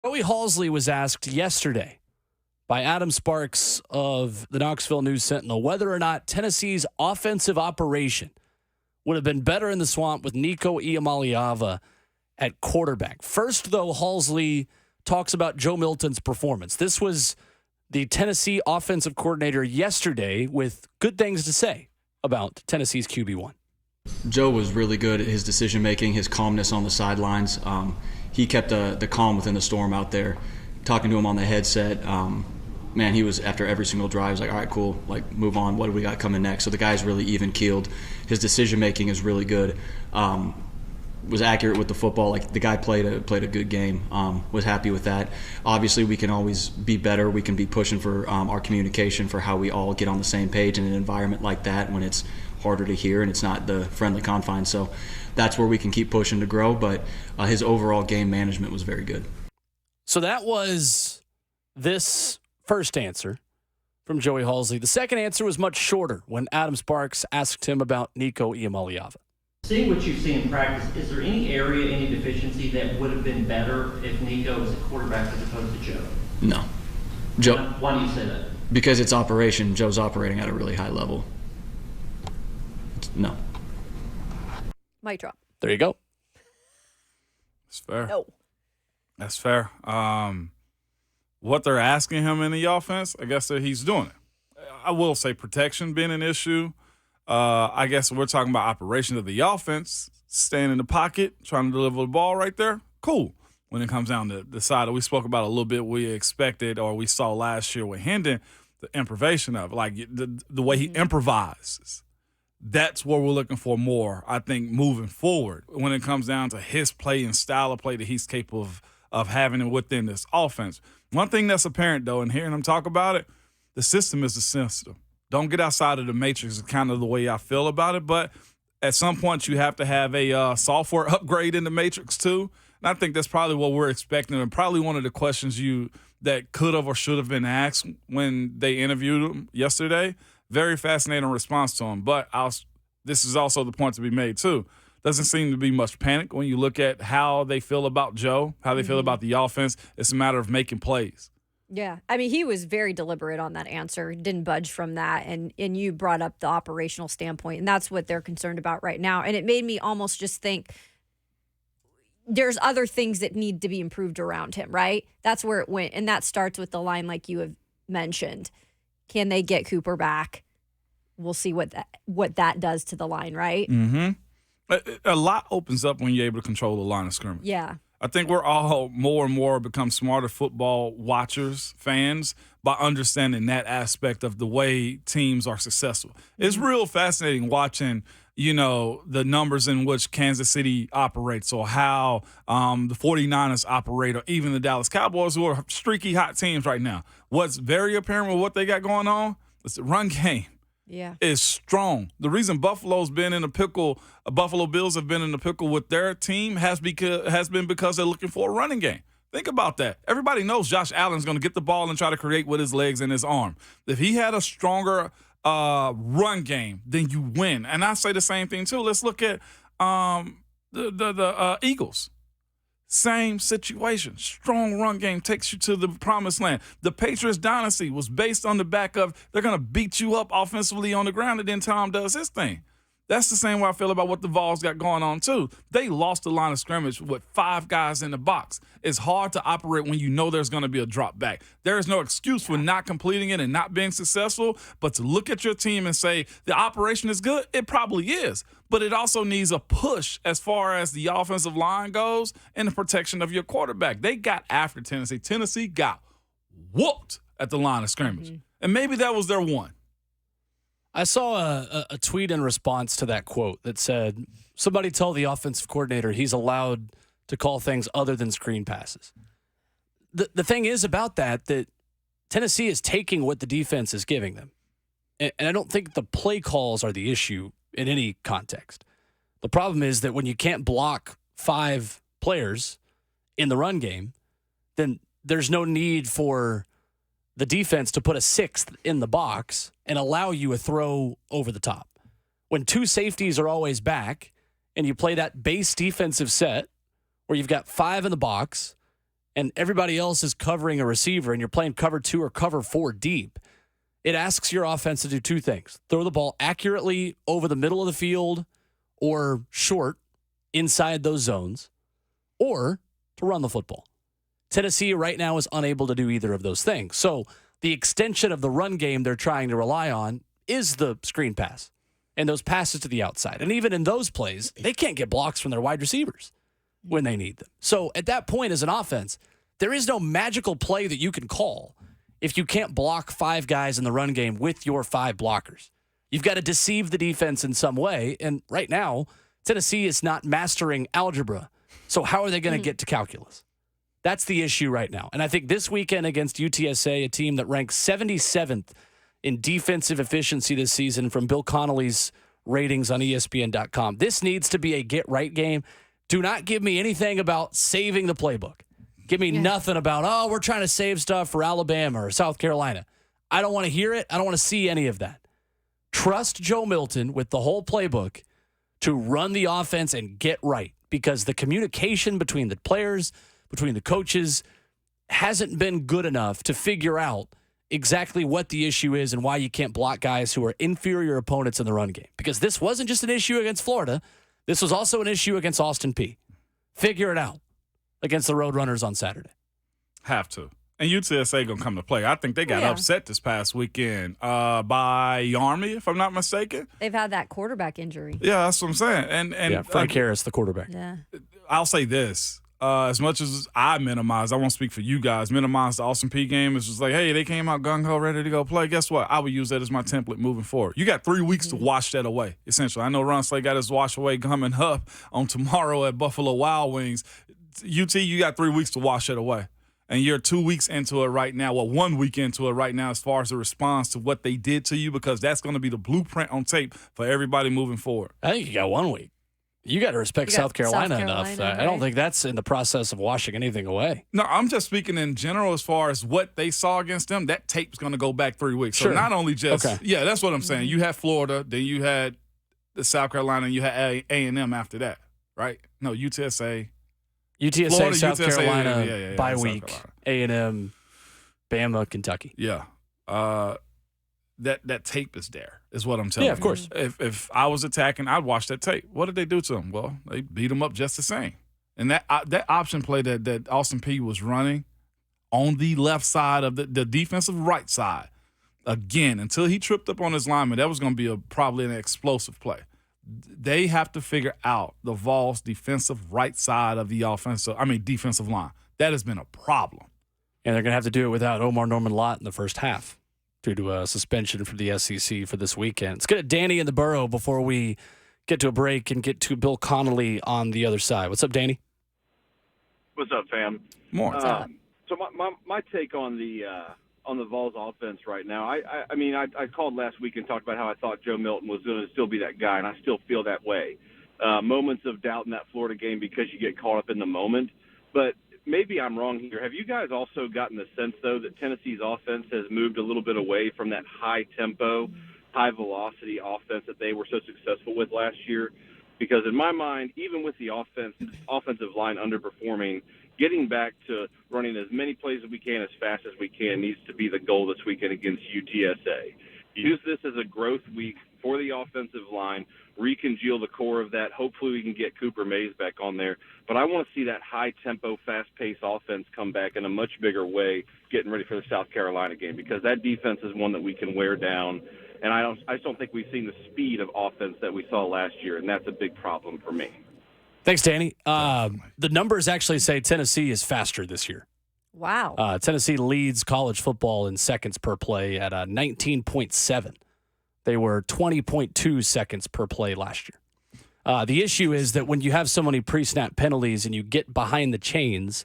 Joey Halzle was asked yesterday by Adam Sparks of the Knoxville News Sentinel whether or not Tennessee's offensive operation would have been better in the swamp with Nico Iamaleava at quarterback. First, though, Halzle talks about Joe Milton's performance. This was the Tennessee offensive coordinator yesterday with good things to say about Tennessee's QB1. Joe was really good at his decision-making, his calmness on the sidelines. He kept the calm within the storm out there. Talking to him on the headset, man, he was, after every single drive, he was like, all right, cool, like, move on. What do we got coming next? So the guy's really even-keeled. His decision-making is really good. Was accurate with the football. Like, the guy played a good game. Was happy with that. Obviously, we can always be better. We can be pushing for our communication, for how we all get on the same page in an environment like that when it's harder to hear and it's not the friendly confines. So that's where we can keep pushing to grow. But his overall game management was very good. So that was this first answer from Joey Halzle. The second answer was much shorter when Adam Sparks asked him about Nico Iamaleava. Seeing what you've seen in practice, is there any area, any deficiency that would have been better if Nico was a quarterback as opposed to Joe? No. Joe. Why do you say that? Because it's operation. Joe's operating at a really high level. No. Mic drop. There you go. That's fair. No. That's fair. What they're asking him in the offense, I guess that he's doing it. I will say protection being an issue. I guess we're talking about operation of the offense, staying in the pocket, trying to deliver the ball right there. Cool. When it comes down to the side that we spoke about a little bit, we expected or we saw last year with Hendon, the improvisation of it, like the way he improvises. That's what we're looking for more, I think, moving forward when it comes down to his play and style of play that he's capable of having it within this offense. One thing that's apparent, though, in hearing him talk about it, the system is the system. Don't get outside of the matrix is kind of the way I feel about it. But at some point, you have to have a software upgrade in the matrix, too. And I think that's probably what we're expecting and probably one of the questions that could have or should have been asked when they interviewed him yesterday. Very fascinating response to him. But this is also the point to be made, too. Doesn't seem to be much panic when you look at how they feel about Joe, how they feel about the offense. It's a matter of making plays. Yeah. I mean, he was very deliberate on that answer, didn't budge from that. And you brought up the operational standpoint, and that's what they're concerned about right now. And it made me almost just think there's other things that need to be improved around him, right? That's where it went. And that starts with the line like you have mentioned. Can they get Cooper back? We'll see what that does to the line, right? Mm-hmm. A lot opens up when you're able to control the line of scrimmage. Yeah. I think we're all more and more become smarter football watchers, fans, by understanding that aspect of the way teams are successful. It's real fascinating watching, the numbers in which Kansas City operates or how the 49ers operate or even the Dallas Cowboys, who are streaky hot teams right now. What's very apparent with what they got going on is the run game. Yeah, is strong. The reason Buffalo's been in a pickle, Buffalo Bills have been in a pickle with their team has been because they're looking for a running game. Think about that. Everybody knows Josh Allen's going to get the ball and try to create with his legs and his arm. If he had a stronger run game, then you win. And I say the same thing too. Let's look at the Eagles. Same situation. Strong run game takes you to the promised land. The Patriots dynasty was based on the back of they're going to beat you up offensively on the ground, and then Tom does his thing. That's the same way I feel about what the Vols got going on, too. They lost the line of scrimmage with 5 guys in the box. It's hard to operate when you know there's going to be a drop back. There is no excuse for not completing it and not being successful, but to look at your team and say the operation is good, it probably is. But it also needs a push as far as the offensive line goes and the protection of your quarterback. They got after Tennessee. Tennessee got whooped at the line of scrimmage. And maybe that was their one. I saw a tweet in response to that quote that said, somebody tell the offensive coordinator he's allowed to call things other than screen passes. The thing is about that Tennessee is taking what the defense is giving them. And I don't think the play calls are the issue in any context. The problem is that when you can't block 5 players in the run game, then there's no need for the defense to put a 6th in the box and allow you a throw over the top. When 2 safeties are always back and you play that base defensive set where you've got 5 in the box and everybody else is covering a receiver and you're playing cover 2 or cover 4 deep, it asks your offense to do two things: throw the ball accurately over the middle of the field or short inside those zones, or to run the football. Tennessee right now is unable to do either of those things. So the extension of the run game they're trying to rely on is the screen pass and those passes to the outside. And even in those plays, they can't get blocks from their wide receivers when they need them. So at that point as an offense, there is no magical play that you can call if you can't block 5 guys in the run game with your 5 blockers. You've got to deceive the defense in some way. And right now, Tennessee is not mastering algebra. So how are they going to get to calculus? That's the issue right now. And I think this weekend against UTSA, a team that ranks 77th in defensive efficiency this season from Bill Connolly's ratings on ESPN.com, this needs to be a get-right game. Do not give me anything about saving the playbook. Give me nothing about, we're trying to save stuff for Alabama or South Carolina. I don't want to hear it. I don't want to see any of that. Trust Joe Milton with the whole playbook to run the offense and get right, because the communication between the players, between the coaches, hasn't been good enough to figure out exactly what the issue is and why you can't block guys who are inferior opponents in the run game. Because this wasn't just an issue against Florida. This was also an issue against Austin Peay. Figure it out against the Roadrunners on Saturday. Have to. And UTSA going to come to play. I think they got upset this past weekend by Army, if I'm not mistaken. They've had that quarterback injury. Yeah, that's what I'm saying. And Frank Harris, the quarterback. Yeah. I'll say this. As much as I won't speak for you guys, minimize the Austin Peay game. It's just like, hey, they came out gung-ho, ready to go play. Guess what? I would use that as my template moving forward. You got 3 weeks to wash that away, essentially. I know Ron Slay got his wash away coming up on tomorrow at Buffalo Wild Wings. UT, you got 3 weeks to wash it away. And you're 2 weeks into it right now. Well, 1 week into it right now as far as the response to what they did to you, because that's going to be the blueprint on tape for everybody moving forward. I think you got 1 week. You got to respect South Carolina enough. Right? I don't think that's in the process of washing anything away. No, I'm just speaking in general as far as what they saw against them. That tape's going to go back 3 weeks. Sure. So not only just yeah, that's what I'm saying. You had Florida, then you had the South Carolina, and you had A&M after that, right? No, UTSA, Florida, South UTSA, Carolina, bye South week, Carolina. A&M, Bama, Kentucky. Yeah. That tape is there, is what I'm telling you. Yeah, of course. If I was attacking, I'd watch that tape. What did they do to them? Well, they beat them up just the same. And that option play that Austin Peay was running on the left side of the defensive right side, again, until he tripped up on his lineman, that was going to be probably an explosive play. They have to figure out the Vols' defensive right side of the defensive line. That has been a problem. And they're going to have to do it without Omar Norman-Lott in the first half due to a suspension from the SEC for this weekend. Let's get to Danny in the Borough before we get to a break and get to Bill Connolly on the other side. What's up, Danny? What's up, fam? More. So my take on the Vols offense right now, I called last week and talked about how I thought Joe Milton was going to still be that guy, and I still feel that way. Moments of doubt in that Florida game because you get caught up in the moment. But maybe I'm wrong here. Have you guys also gotten the sense, though, that Tennessee's offense has moved a little bit away from that high-tempo, high-velocity offense that they were so successful with last year? Because in my mind, even with the offensive line underperforming, getting back to running as many plays as we can as fast as we can needs to be the goal this weekend against UTSA. Use this as a growth week for the offensive line, recongeal the core of that. Hopefully we can get Cooper Mays back on there. But I want to see that high-tempo, fast-paced offense come back in a much bigger way getting ready for the South Carolina game, because that defense is one that we can wear down. And I just don't think we've seen the speed of offense that we saw last year, and that's a big problem for me. Thanks, Danny. The numbers actually say Tennessee is faster this year. Wow. Tennessee leads college football in seconds per play at 19.7. They were 20.2 seconds per play last year. The issue is that when you have so many pre-snap penalties and you get behind the chains,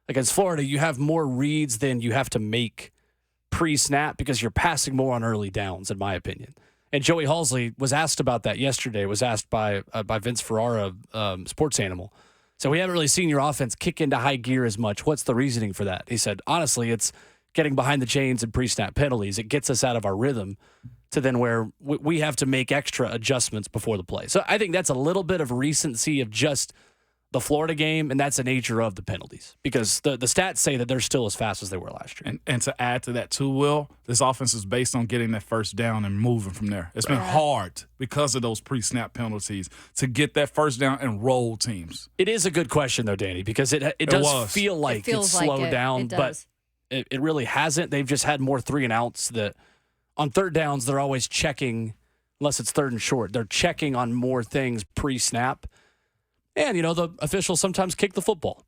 against Florida, you have more reads than you have to make pre-snap because you're passing more on early downs, in my opinion. And Joey Halzle was asked about that yesterday, was asked by Vince Ferrara, Sports Animal. So we haven't really seen your offense kick into high gear as much. What's the reasoning for that? He said, honestly, it's getting behind the chains and pre-snap penalties. It gets us out of our rhythm to then where we have to make extra adjustments before the play. So I think that's a little bit of recency of just the Florida game, and that's the nature of the penalties because the stats say that they're still as fast as they were last year. And to add to that too, Will, this offense is based on getting that first down and moving from there. It's been hard because of those pre-snap penalties to get that first down and roll teams. It is a good question, though, Danny, because it does feel like it's slowed down, but it really hasn't. They've just had more 3-and-outs that on third downs, they're always checking, unless it's third and short, they're checking on more things pre-snap. And, the officials sometimes kick the football.